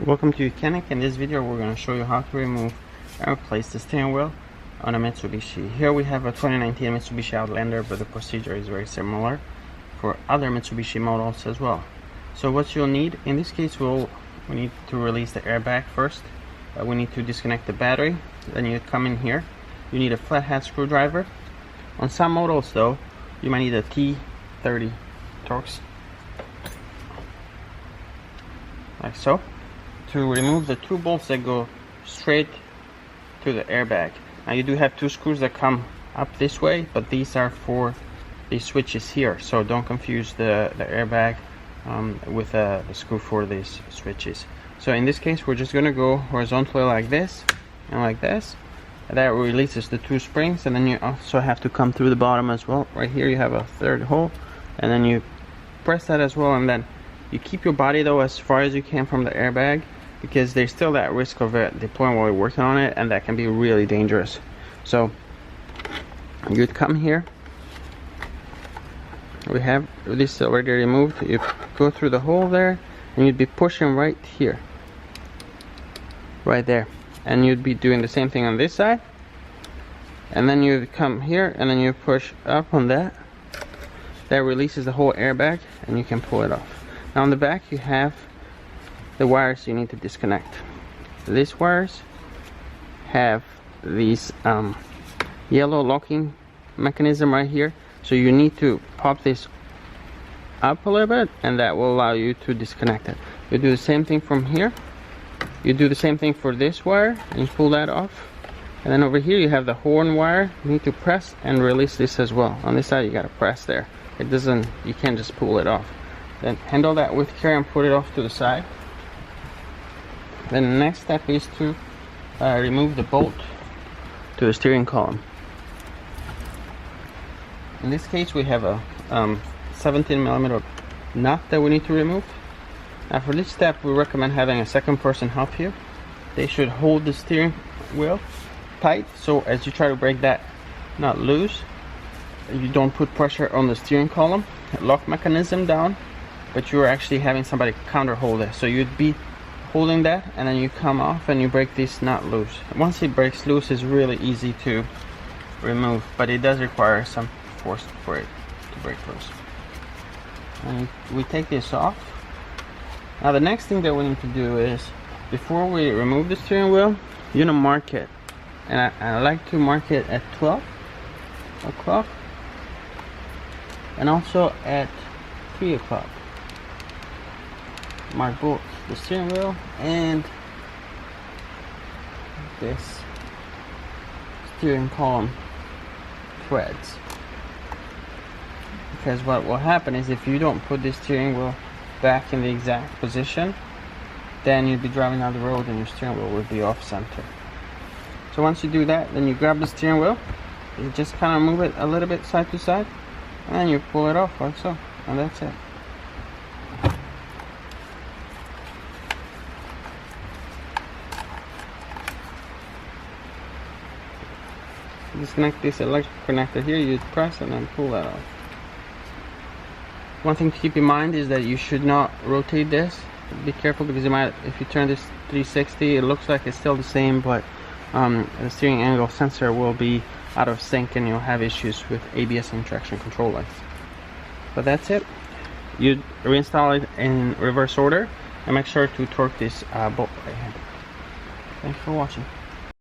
Welcome to YOUCANIC. In this video we're going to show you how to remove and replace the steering wheel on a Mitsubishi. Here we have a 2019 Mitsubishi Outlander, but the procedure is very similar for other Mitsubishi models as well. So what you'll need, in this case we need to release the airbag first. We need to disconnect the battery. Then you come in here. You need a flathead screwdriver. On some models though, you might need a T30 Torx, like so, to remove the two bolts that go straight to the airbag. Now you do have two screws that come up this way, but these are for these switches here, so don't confuse the airbag with the screw for these switches. So in this case we're just going to go horizontally like this and like this, and that releases the two springs. And then you also have to come through the bottom as well. Right here you have a third hole, and then you press that as well, and then you keep your body though as far as you can from the airbag, because there's still that risk of it deploying while you're working on it, and that can be really dangerous. So you'd come here, we have this already removed, you go through the hole there, and you'd be pushing right here, right there, and you'd be doing the same thing on this side, and then you'd come here and then you push up on that. That releases the whole airbag and you can pull it off. Now on the back you have the wires you need to disconnect. These wires have these yellow locking mechanism right here, so you need to pop this up a little bit, and that will allow you to disconnect it. You do the same thing from here. You do the same thing for this wire and you pull that off. And then over here you have the horn wire. You need to press and release this as well. On this side you gotta press there. It doesn't, you can't just pull it off. Then handle that with care and put it off to the side. Then the next step is to remove the bolt to the steering column. In this case we have a 17mm nut that we need to remove. Now for this step we recommend having a second person help you. They should hold the steering wheel tight, so as you try to break that nut loose, you don't put pressure on the steering column lock mechanism down, but you're actually having somebody counter hold it. So you'd be holding that, and then you come off and you break this nut loose. Once it breaks loose, it's really easy to remove, but it does require some force for it to break loose. And we take this off. Now the next thing that we need to do is, before we remove the steering wheel, you're gonna mark it, and I like to mark it at 12 o'clock and also at 3 o'clock. Mark both the steering wheel and this steering column threads, because what will happen is if you don't put the steering wheel back in the exact position, then you'll be driving down the road and your steering wheel will be off center. So once you do that, then you grab the steering wheel, you just kind of move it a little bit side to side, and then you pull it off like so, and that's it. Disconnect this electric connector here, you press and then pull that off. One thing to keep in mind is that you should not rotate this. Be careful, because you might, if you turn this 360, it looks like it's still the same, but the steering angle sensor will be out of sync and you'll have issues with ABS and traction control lights. But that's it. You reinstall it in reverse order and make sure to torque this bolt right here. Thanks for watching.